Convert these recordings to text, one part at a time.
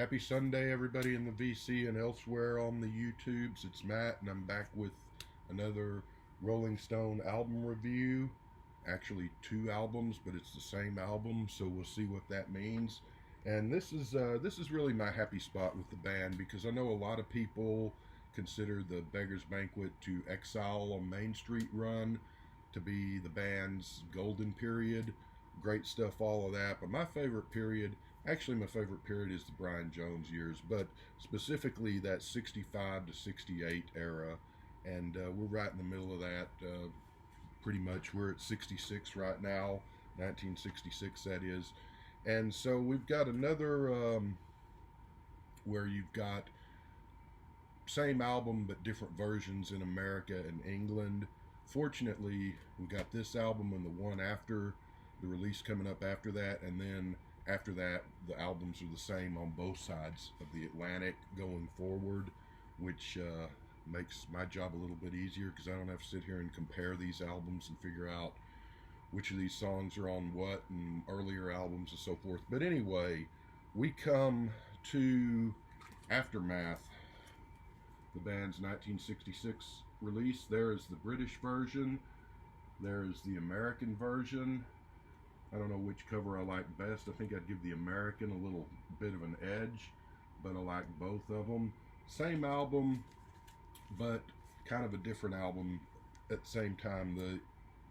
Happy Sunday, everybody in the VC and elsewhere on the YouTubes. It's Matt, and I'm back with another Rolling Stone album review. Actually, two albums, but it's the same album, so we'll see what that means. And this is really my happy spot with the band because I know a lot of people consider the Beggar's Banquet to Exile on Main Street run to be the band's golden period. Great stuff, all of that. But my favorite period, actually my favorite period is the Brian Jones years, but specifically that 65 to 68 era. And we're right in the middle of that. Pretty much we're at 66 right now, 1966 that is. And so we've got another where you've got same album but different versions in America and England. Fortunately, we got this album and the one after the release coming up after that, and then after that the albums are the same on both sides of the Atlantic going forward, which makes my job a little bit easier because I don't have to sit here and compare these albums and figure out which of these songs are on what and earlier albums and so forth. But anyway, we come to Aftermath, the band's 1966 release. There is the British version, there is the American version. I don't know which cover I like best. I think I'd give the American a little bit of an edge, but I like both of them. Same album, but kind of a different album at the same time. The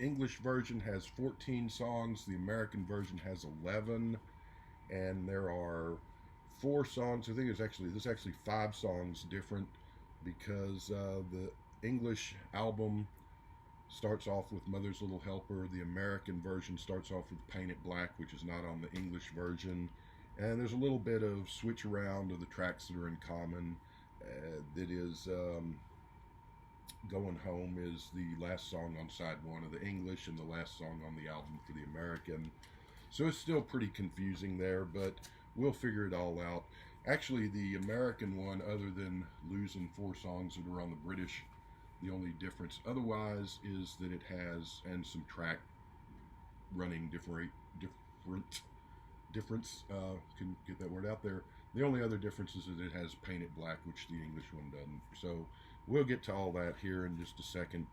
English version has 14 songs, the American version has 11, and there are 4 songs. I think there's actually 5 songs different because the English album starts off with Mother's Little Helper. The American version starts off with Paint It Black, which is not on the English version. And there's a little bit of switch around of the tracks that are in common. That is Going Home is the last song on side 1 of the English and the last song on the album for the American. So it's still pretty confusing there, but we'll figure it all out. Actually, the American one, other than losing 4 songs that are on the British, the only difference otherwise is that it has, and some track running difference, can get that word out there. The only other difference is that it has Paint It Black, which the English one doesn't. So we'll get to all that here in just a second.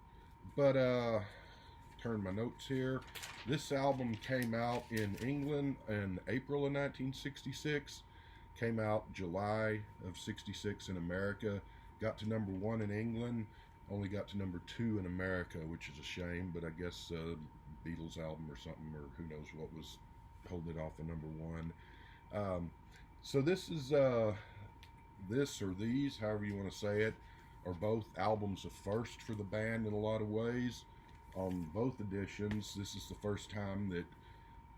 But turn my notes here. This album came out in England in April of 1966. Came out July of 66 in America. Got to number 1 in England. Only got to number 2 in America, which is a shame, but I guess Beatles album or something, or who knows what was holding it off of number 1. So this is this or these, however you want to say it, are both albums of first for the band in a lot of ways. On both editions, this is the first time that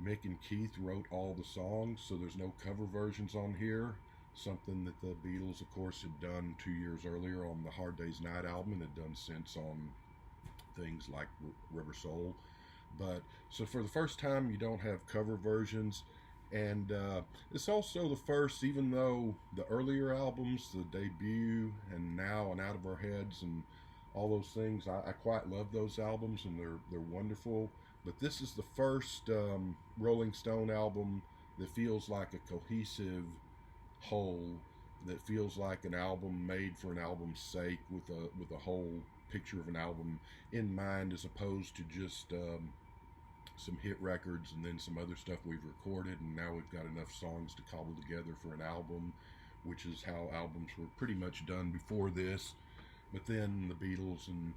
Mick and Keith wrote all the songs, so there's no cover versions on here. Something that the Beatles, of course, had done 2 years earlier on the Hard Day's Night album, and had done since on things like Rubber Soul. But so for the first time, you don't have cover versions, and it's also the first, even though the earlier albums, the debut, and Now and Out of Our Heads, and all those things, I quite love those albums, and they're wonderful. But this is the first Rolling Stone album that feels like a cohesive whole, that feels like an album made for an album's sake, with a whole picture of an album in mind, as opposed to just some hit records and then some other stuff we've recorded, and now we've got enough songs to cobble together for an album, which is how albums were pretty much done before this. But then the Beatles and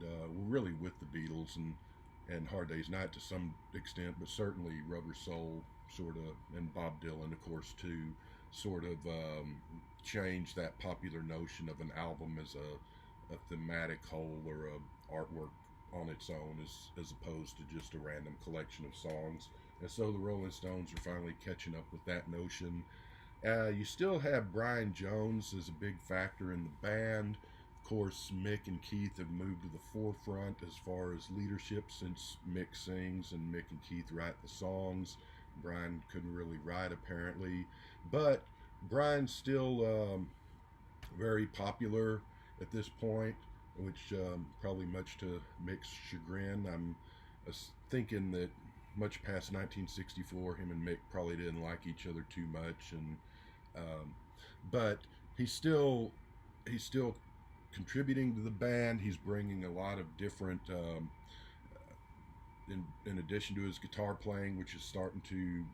we're really with the Beatles and Hard Day's Night to some extent, but certainly Rubber Soul sort of, and Bob Dylan, of course, too, sort of changed that popular notion of an album as a thematic whole or a artwork on its own, as opposed to just a random collection of songs. And so the Rolling Stones are finally catching up with that notion. You still have Brian Jones as a big factor in the band. Of course, Mick and Keith have moved to the forefront as far as leadership, since Mick sings and Mick and Keith write the songs. Brian couldn't really write, apparently, but Brian's still very popular at this point, which probably much to Mick's chagrin. I'm thinking that much past 1964, him and Mick probably didn't like each other too much, and Um, but he's still he's still contributing to the band. He's bringing a lot of different, in addition to his guitar playing, which is starting to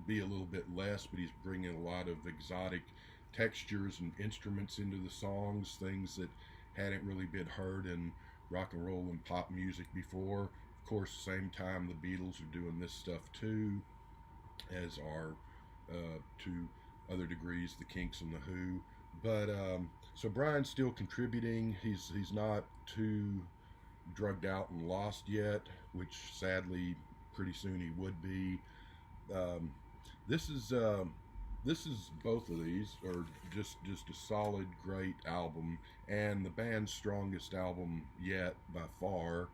be a little bit less, but he's bringing a lot of exotic textures and instruments into the songs, things that hadn't really been heard in rock and roll and pop music before. Of course, same time the Beatles are doing this stuff too, as are to other degrees the Kinks and the Who. But so Brian's still contributing. He's not too drugged out and lost yet, which sadly pretty soon he would be. Um, this is both of these are just a solid, great album, and the band's strongest album yet by far.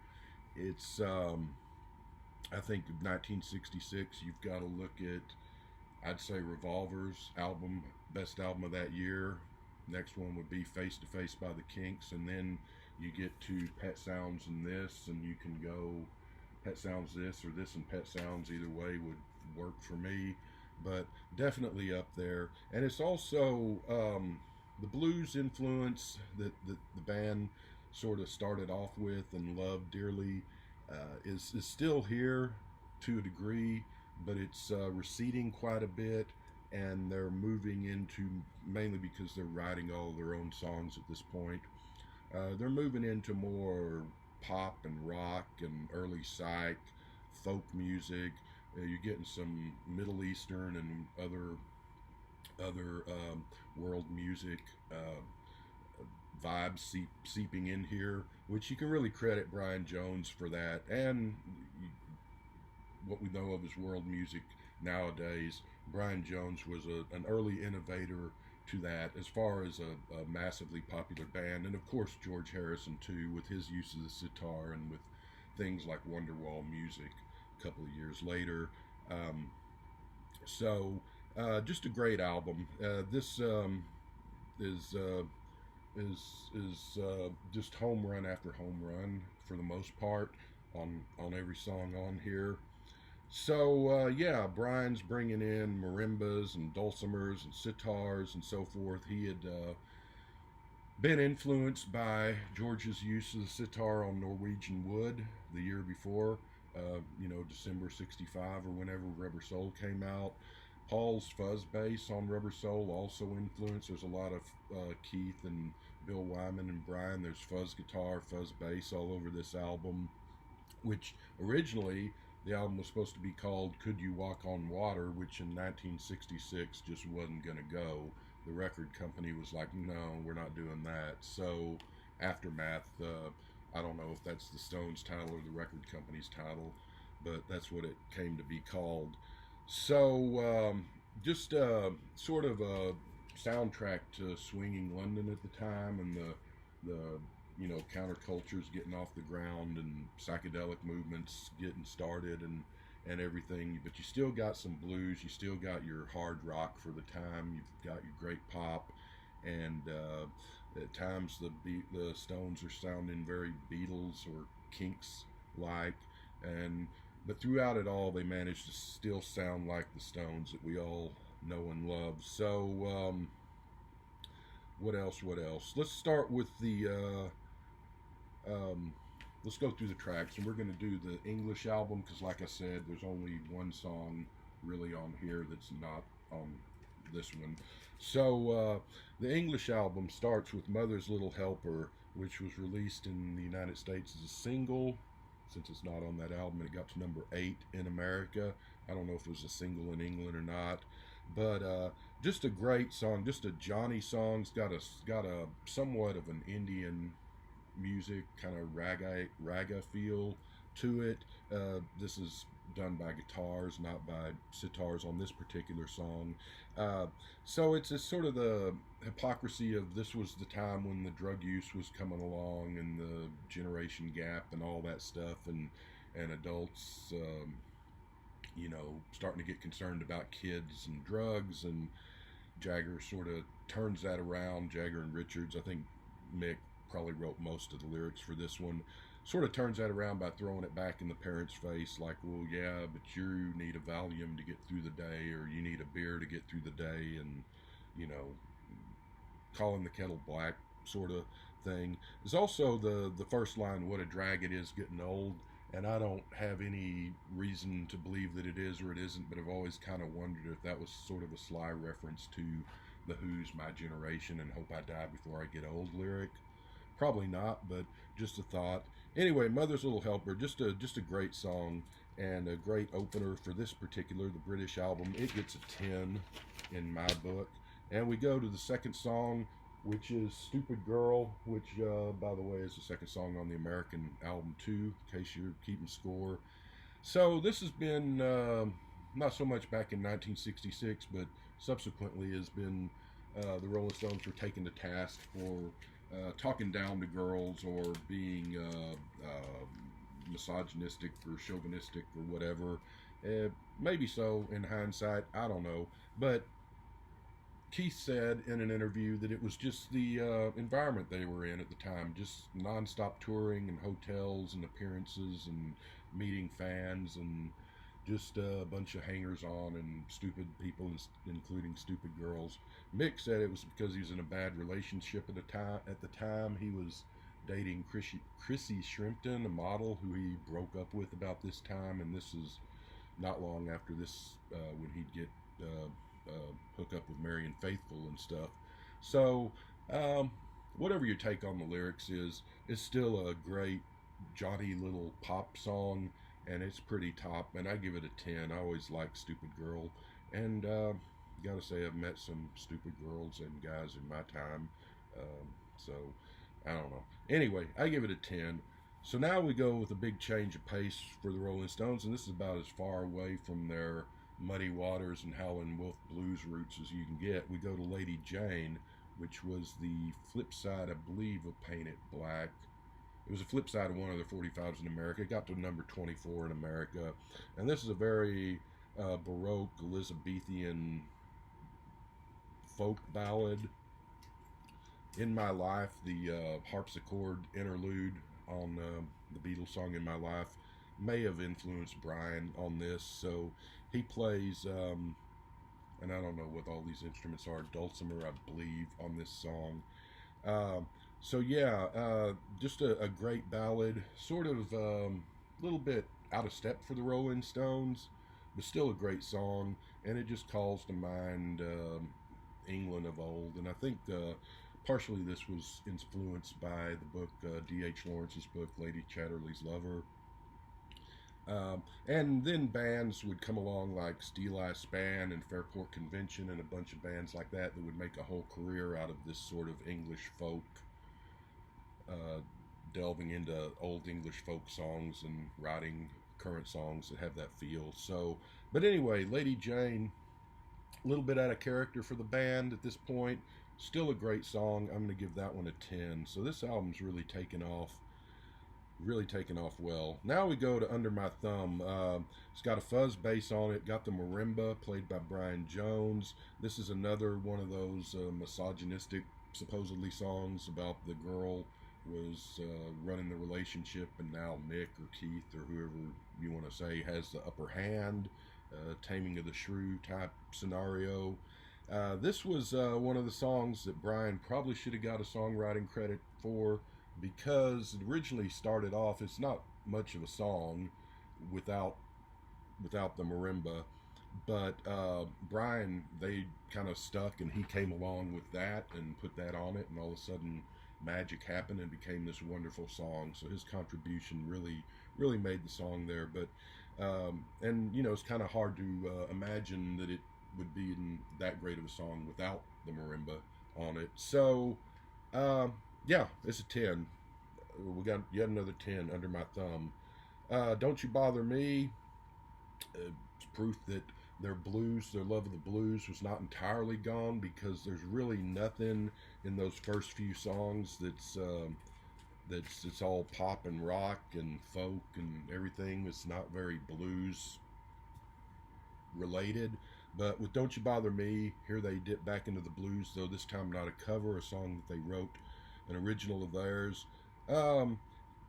It's I think of 1966. You've got to look at, I'd say, Revolver's album, best album of that year. Next one would be Face to Face by the Kinks, and then you get to Pet Sounds and this, and you can go Pet Sounds this or this and Pet Sounds. Either way would work for me, but definitely up there. And it's also the blues influence that the band sort of started off with and loved dearly is still here to a degree, but it's receding quite a bit, and they're moving into, mainly because they're writing all their own songs at this point, they're moving into more pop and rock and early psych, folk music. You're getting some Middle Eastern and other world music vibes seeping in here, which you can really credit Brian Jones for that, and what we know of his world music nowadays. Brian Jones was an early innovator to that as far as a massively popular band, and of course George Harrison too, with his use of the sitar and with things like Wonderwall music a couple of years later. So just a great album. This is just home run after home run for the most part on every song on here. So yeah, Brian's bringing in marimbas and dulcimers and sitars and so forth. He had been influenced by George's use of the sitar on Norwegian Wood the year before, December '65 or whenever Rubber Soul came out. Paul's fuzz bass on Rubber Soul also influenced. There's a lot of Keith and Bill Wyman and Brian. There's fuzz guitar, fuzz bass all over this album, which originally the album was supposed to be called Could You Walk on Water, which in 1966 just wasn't going to go. The record company was like, no, we're not doing that. So Aftermath, I don't know if that's the Stones title or the record company's title, but that's what it came to be called. So just sort of a soundtrack to swinging London at the time, and the countercultures getting off the ground and psychedelic movements getting started and everything. But you still got some blues, you still got your hard rock for the time, you've got your great pop, and at times the Stones are sounding very Beatles or Kinks like, but throughout it all they managed to still sound like the Stones that we all know and love. So what else? Let's start with let's go through the tracks, and we're going to do the English album because, like I said, there's only one song really on here that's not on this one. So the English album starts with Mother's Little Helper, which was released in the United States as a single. Since it's not on that album, it got to number 8 in America. I don't know if it was a single in England or not, but just a great song, just a Johnny song. It's got a somewhat of an Indian music kind of raga feel to it. This is done by guitars, not by sitars on this particular song. So it's a sort of the hypocrisy of this was the time when the drug use was coming along and the generation gap and all that stuff, and adults starting to get concerned about kids and drugs, and Jagger sort of turns that around. Jagger and Richards, I think Mick probably wrote most of the lyrics for this one. sort of turns that around by throwing it back in the parents' face, like, well, yeah, but you need a Valium to get through the day, or you need a beer to get through the day, and, you know, calling the kettle black sort of thing. There's also the first line, what a drag it is getting old. And I don't have any reason to believe that it is or it isn't, but I've always kind of wondered if that was sort of a sly reference to the Who's My Generation and Hope I Die Before I Get Old lyric. Probably not, but just a thought. Anyway, Mother's Little Helper, just a great song and a great opener for this particular, the British album. It gets a 10 in my book. And we go to the second song, which is Stupid Girl, which, by the way, is the second song on the American album, too, in case you're keeping score. So this has been, not so much back in 1966, but subsequently has been the Rolling Stones were taken to task for talking down to girls or being misogynistic or chauvinistic or whatever. Maybe so in hindsight, I don't know. But Keith said in an interview that it was just the environment they were in at the time, just nonstop touring and hotels and appearances and meeting fans and just a bunch of hangers-on and stupid people, including stupid girls. Mick said it was because he was in a bad relationship at the time. At the time, he was dating Chrissy Shrimpton, a model who he broke up with about this time, and this is not long after this when he'd get hook up with Marian Faithfull and stuff. So, whatever your take on the lyrics is, it's still a great, jaunty little pop song, and it's pretty top, and I give it a 10. I always liked Stupid Girl, and gotta say I've met some stupid girls and guys in my time, so I don't know. Anyway, I give it a 10. So now we go with a big change of pace for the Rolling Stones, and this is about as far away from their Muddy Waters and Howlin' Wolf blues roots as you can get. We go to Lady Jane, which was the flip side, I believe, of Paint It Black. It was a flip side of one of the 45s in America. It got to number 24 in America. And this is a very Baroque Elizabethan folk ballad. In My Life, the harpsichord interlude on the Beatles song In My Life may have influenced Brian on this. So he plays, and I don't know what all these instruments are, dulcimer, I believe, on this song. So yeah, just a great ballad, sort of a little bit out of step for the Rolling Stones, but still a great song, and it just calls to mind England of old. And I think partially this was influenced by the book, D.H. Lawrence's book, Lady Chatterley's Lover. And then bands would come along like Steel Eye Span and Fairport Convention and a bunch of bands like that that would make a whole career out of this sort of English folk, delving into old English folk songs and writing current songs that have that feel. So, but anyway, Lady Jane, a little bit out of character for the band at this point. Still a great song. I'm going to give that one a 10. So this album's really taken off well. Now we go to Under My Thumb. It's got a fuzz bass on it, got the marimba played by Brian Jones. This is another one of those misogynistic, supposedly, songs about the girl was running the relationship, and now Mick or Keith or whoever you want to say has the upper hand, Taming of the Shrew type scenario. This was one of the songs that Brian probably should have got a songwriting credit for, because it originally started off, it's not much of a song without the marimba, but Brian, they kind of stuck, and he came along with that and put that on it, and all of a sudden magic happened and became this wonderful song. So his contribution really made the song there. But and you know, it's kind of hard to imagine that it would be in that great of a song without the marimba on it. So yeah, it's a 10. We got yet another 10 under my thumb. Don't You Bother Me. It's proof that their love of the blues was not entirely gone, because there's really nothing in those first few songs that's it's all pop and rock and folk and everything. It's not very blues related. But with Don't You Bother Me, here they dip back into the blues, though this time not a cover, a song that they wrote, an original of theirs.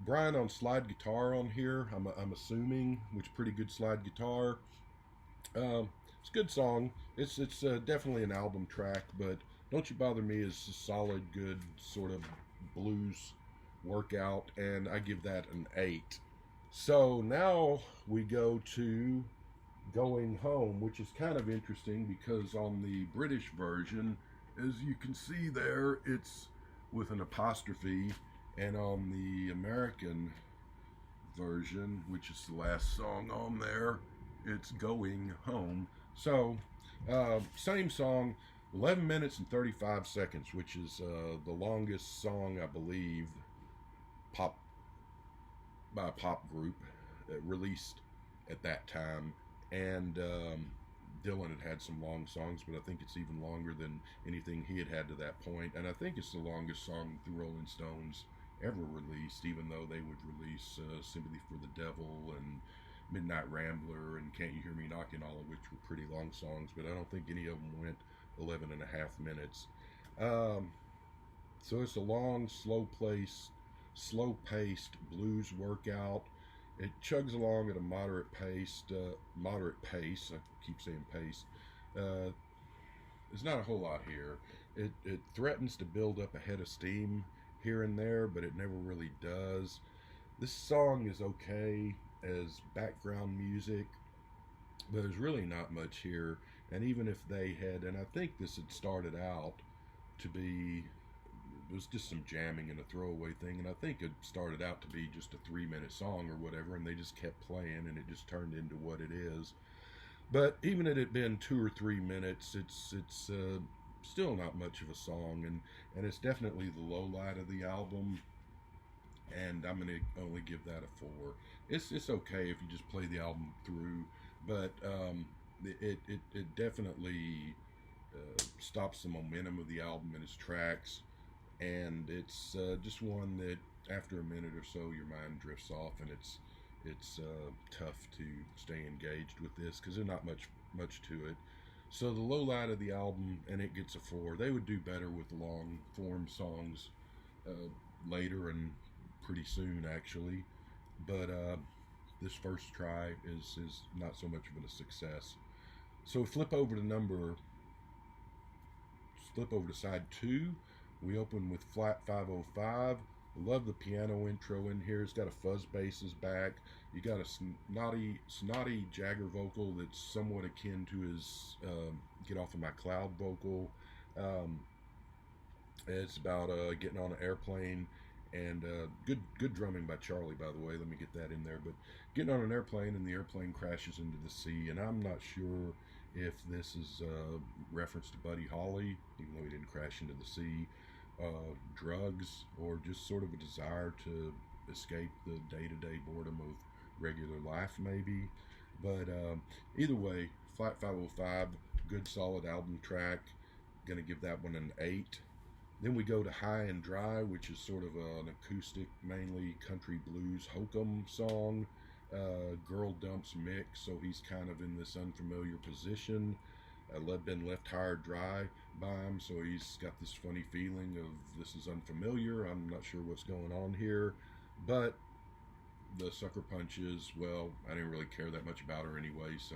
Brian on slide guitar on here. I'm assuming, which pretty good slide guitar. It's a good song. It's definitely an album track, but Don't You Bother Me is a solid, good sort of blues workout, and I give that an 8. So now we go to Going Home, which is kind of interesting because on the British version, as you can see there, it's with an apostrophe, and on the American version, which is the last song on there, it's Going Home. So, same song, 11 minutes and 35 seconds, which is the longest song, I believe, pop by a pop group released at that time. And Dylan had some long songs, but I think it's even longer than anything he had to that point. And I think it's the longest song the Rolling Stones ever released, even though they would release Sympathy for the Devil and Midnight Rambler and Can't You Hear Me Knocking, all of which were pretty long songs, but I don't think any of them went 11 and a half minutes. So it's a long, slow-paced blues workout. It chugs along at a moderate pace. I keep saying pace. There's not a whole lot here. It threatens to build up a head of steam here and there, but it never really does. This song is okay as background music, but there's really not much here. And even if they had, and I think this had started out to be, it was just some jamming and a throwaway thing, and I think it started out to be just a 3-minute song or whatever, and they just kept playing, and it just turned into what it is. But even if it had been 2 or 3 minutes, it's still not much of a song, and it's definitely the low light of the album. And I'm gonna only give that a 4. It's okay if you just play the album through, but it definitely stops the momentum of the album and its tracks, and it's just one that after a minute or so your mind drifts off, and it's tough to stay engaged with this because there's not much to it. So the low light of the album, and it gets a 4. They would do better with long form songs later and pretty soon actually, but this first try is not so much of a success. So flip over to side 2. We open with flat 505. Love the piano intro in here. It's got a fuzz basses back. You got a snotty Jagger vocal that's somewhat akin to his Get Off of My Cloud vocal. It's about getting on an airplane, and good drumming by Charlie, by the way. Let me get that in there. But getting on an airplane, and the airplane crashes into the sea, and I'm not sure if this is reference to Buddy Holly, even though he didn't crash into the sea, drugs, or just sort of a desire to escape the day-to-day boredom of regular life, maybe. But either way, flat 505, good solid album track. Gonna give that one an 8. Then we go to High and Dry, which is sort of an acoustic, mainly country blues hokum song. Girl dumps Mick, so he's kind of in this unfamiliar position. Been left high or dry by him, so he's got this funny feeling of this is unfamiliar. I'm not sure what's going on here. But the sucker punch is, well, I didn't really care that much about her anyway, so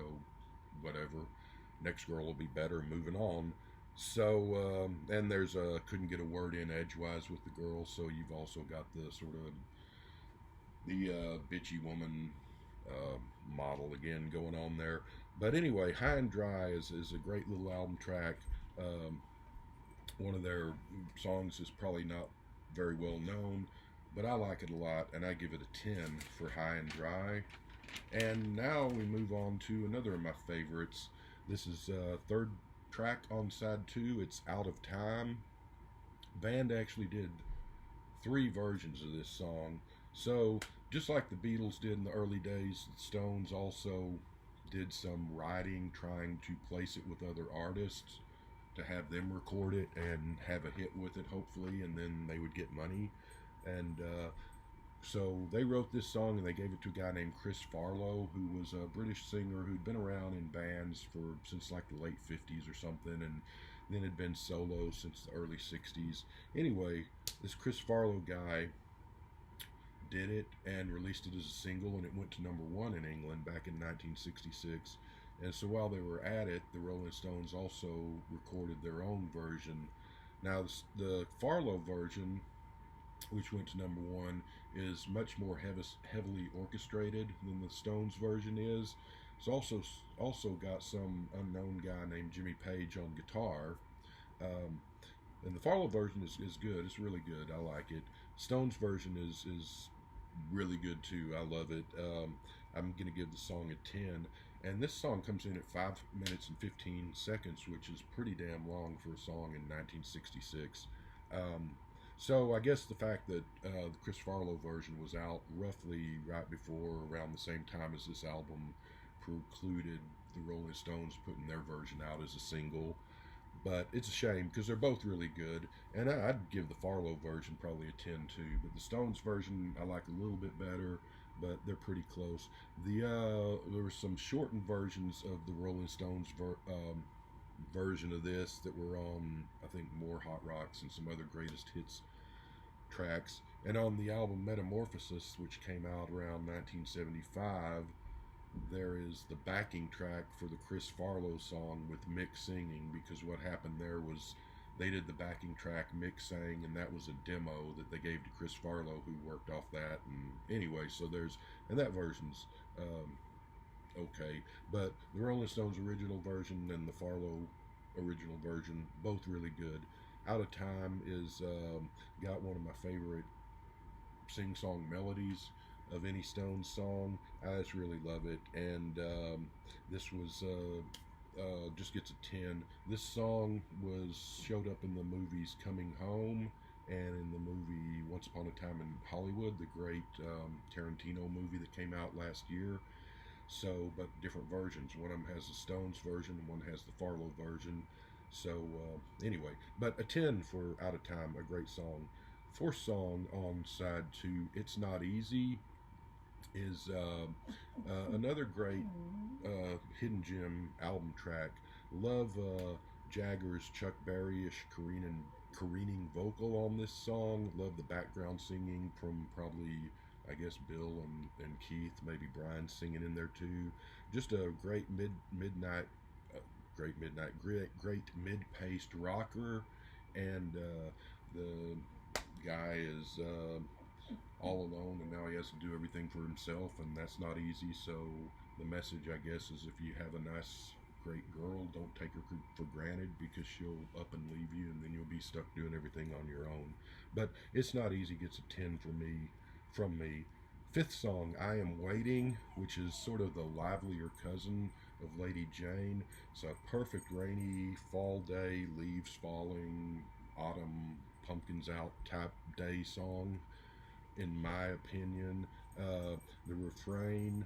whatever. Next girl will be better, moving on. So, and there's couldn't get a word in edgewise with the girl, so you've also got the sort of the bitchy woman model again going on there. But anyway, High and Dry is a great little album track. One of their songs is probably not very well known, but I like it a lot, and I give it a 10 for High and Dry. And now we move on to another of my favorites. This is third track on side 2. It's Out of Time. Band actually did 3 versions of this song. So just like the Beatles did in the early days, the Stones also did some writing, trying to place it with other artists to have them record it and have a hit with it, hopefully, and then they would get money. And so they wrote this song, and they gave it to a guy named Chris Farlow, who was a British singer who'd been around in bands since like the late 50s or something, and then had been solo since the early 60s. Anyway, this Chris Farlow guy did it and released it as a single, and it went to number one in England back in 1966. And so while they were at it, the Rolling Stones also recorded their own version. Now, the Farlow version, which went to number one, is much more heavily orchestrated than the Stones version is. It's also got some unknown guy named Jimmy Page on guitar. Um, and the Farlow version is good. It's really good. I like it. Stones version is really good too. I love it. I'm gonna give the song a 10. And this song comes in at 5 minutes and 15 seconds, which is pretty damn long for a song in 1966. Um, so I guess the fact that the Chris Farlow version was out roughly right before, around the same time as this album, precluded the Rolling Stones putting their version out as a single. But it's a shame because they're both really good, and I'd give the Farlow version probably a 10 too. But the Stones version I like a little bit better, but they're pretty close. There were some shortened versions of the Rolling Stones version of this that were on, I think, more Hot Rocks and some other greatest hits tracks. And on the album Metamorphosis, which came out around 1975, there is the backing track for the Chris Farlow song with Mick singing, because what happened there was they did the backing track, Mick sang, and that was a demo that they gave to Chris Farlow, who worked off that. And anyway, so and that version's okay, but the Rolling Stones original version and the Farlow original version, both really good. Out of Time is got one of my favorite sing-song melodies of any Stones song. I just really love it, and this was just gets a 10. This song showed up in the movies Coming Home and in the movie Once Upon a Time in Hollywood, the great Tarantino movie that came out last year. So, but different versions. One of them has the Stones version and one has the Farlow version. So anyway, but a 10 for Out of Time, a great song. Fourth song on side two, It's Not Easy, is another great hidden gem album track. Love Jagger's Chuck Berry-ish careening vocal on this song. Love the background singing from probably, I guess, Bill and Keith, maybe Brian singing in there too. Just a great great mid-paced rocker, and the guy is all alone, and now he has to do everything for himself, and that's not easy. So the message, I guess, is if you have a nice, great girl, don't take her for granted, because she'll up and leave you, and then you'll be stuck doing everything on your own. But It's Not Easy gets a 10 from me. Fifth song, I Am Waiting, which is sort of the livelier cousin of Lady Jane. It's a perfect rainy fall day, leaves falling, autumn, pumpkins out type day song, in my opinion. The refrain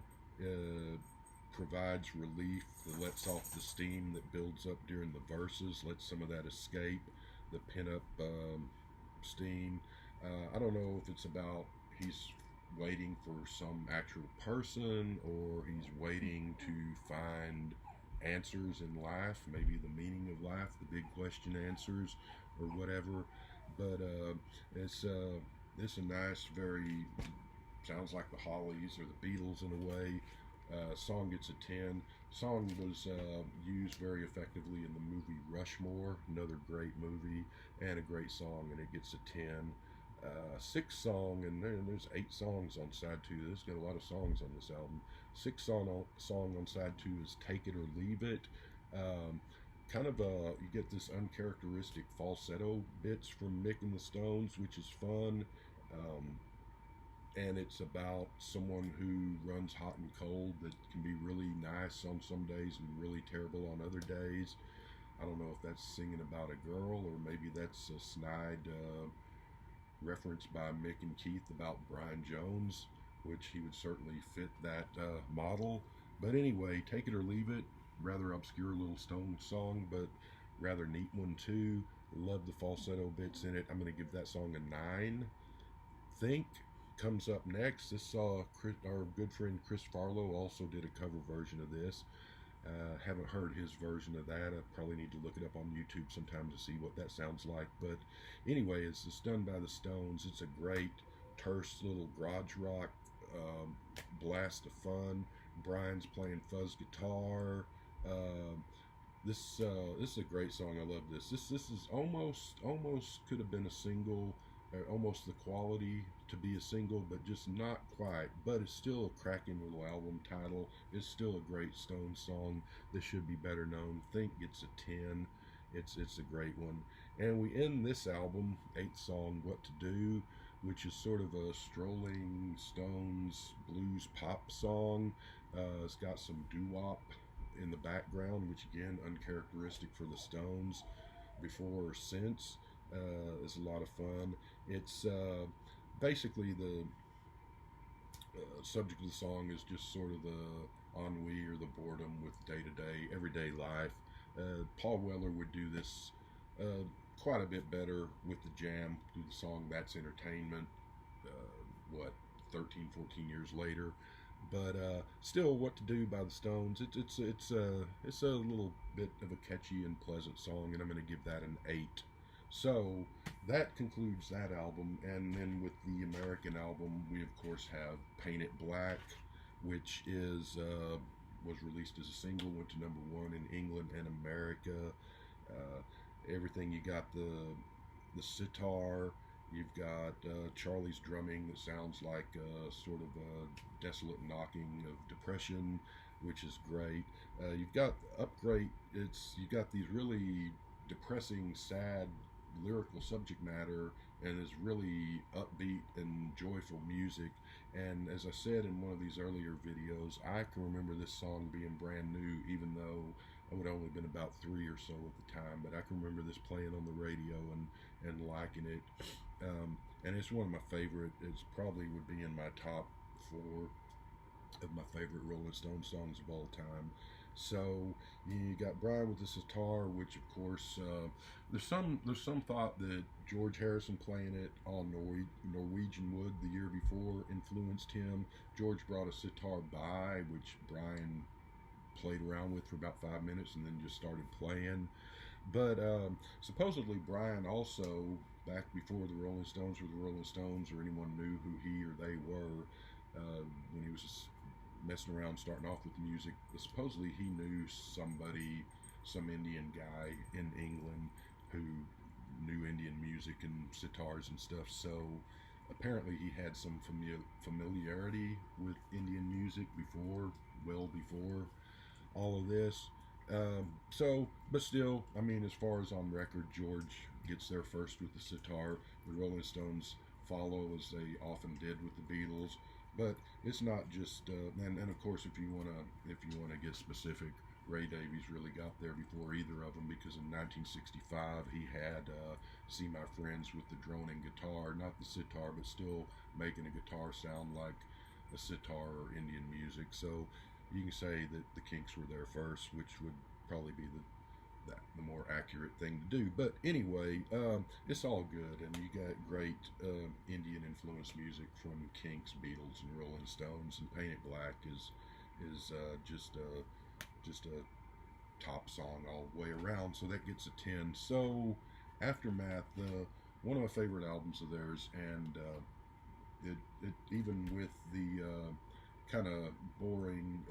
provides relief, that lets off the steam that builds up during the verses, lets some of that escape, the pin-up steam. I don't know if it's about he's waiting for some actual person, or he's waiting to find answers in life, maybe the meaning of life, the big question answers, or whatever. But it's a nice, very, sounds like the Hollies or the Beatles in a way. Song gets a 10. Song was used very effectively in the movie Rushmore, another great movie and a great song, and it gets a 10. Sixth song, and there's 8 songs on side 2. There's got a lot of songs on this album. Sixth song on side 2 is Take It or Leave It. Kind of you get this uncharacteristic falsetto bits from Mick and the Stones, which is fun. And it's about someone who runs hot and cold, that can be really nice on some days and really terrible on other days. I don't know if that's singing about a girl, or maybe that's a snide reference by Mick and Keith about Brian Jones, which he would certainly fit that model. But anyway, Take It or Leave It, rather obscure little Stone song, but rather neat one too. Love the falsetto bits in it. I'm going to give that song a 9. Think comes up next. This our good friend Chris Farlow also did a cover version of this. Haven't heard his version of that. I probably need to look it up on YouTube sometime to see what that sounds like. But anyway, it's done by the Stones. It's a great terse little garage rock blast of fun. Brian's playing fuzz guitar. This is a great song. I love this. This is almost could have been a single, almost the quality to be a single, but just not quite. But it's still a cracking little album title. It's still a great Stones song. This should be better known. Think gets a 10. It's a great one. And we end this album, 8th song, What to Do, which is sort of a strolling Stones blues pop song. It's got some doo-wop in the background, which again, uncharacteristic for the Stones before or since. It's a lot of fun. It's basically the subject of the song is just sort of the ennui or the boredom with day-to-day, everyday life. Paul Weller would do this quite a bit better with the Jam through the song That's Entertainment, what, 13, 14 years later. But still, What to Do by the Stones, it's a little bit of a catchy and pleasant song, and I'm going to give that an 8. So that concludes that album, and then with the American album, we of course have Paint It Black, which is was released as a single, went to number 1 in England and America. Everything, you got the sitar, you've got Charlie's drumming that sounds like sort of a desolate knocking of depression, which is great. You've got Upgrade. You've got these really depressing, sad lyrical subject matter, and is really upbeat and joyful music. And as I said in one of these earlier videos, I can remember this song being brand new, even though I would only been about 3 or so at the time. But I can remember this playing on the radio and liking it. And it's one of my favorite. It's probably would be in my top 4 of my favorite Rolling Stone songs of all time. So you got Brian with the sitar, which of course there's some thought that George Harrison playing it on Norwegian wood the year before influenced him. George brought a sitar by, which Brian played around with for about 5 minutes and then just started playing. But supposedly Brian also, back before the Rolling Stones were the Rolling Stones or anyone knew who he or they were, when he was just messing around starting off with music, supposedly he knew somebody, some Indian guy in England who knew Indian music and sitars and stuff. So apparently he had some familiarity with Indian music well before all of this. But still, I mean, as far as on record, George gets there first with the sitar. The Rolling Stones follow, as they often did with the Beatles. But it's not just, and of course, if you wanna get specific, Ray Davies really got there before either of them, because in 1965 he had "See My Friends" with the droning guitar, not the sitar, but still making a guitar sound like a sitar or Indian music. So you can say that the Kinks were there first, which would probably be the more accurate thing to do. But anyway, it's all good, and you got great Indian influenced music from Kinks, Beatles, and Rolling Stones. And Paint It Black is just a top song all the way around. So that gets a 10. So Aftermath, one of my favorite albums of theirs, and it even with the kind of boring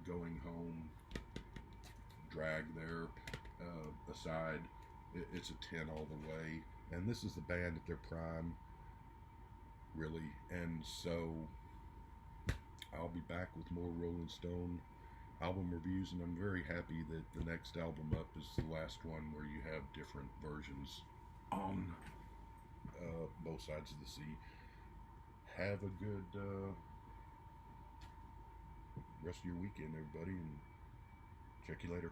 going home drag there aside, it's a 10 all the way. And this is the band at their prime, really. And so I'll be back with more Rolling Stone album reviews, and I'm very happy that the next album up is the last one where you have different versions on both sides of the sea. Have a good rest of your weekend, everybody, and check you later.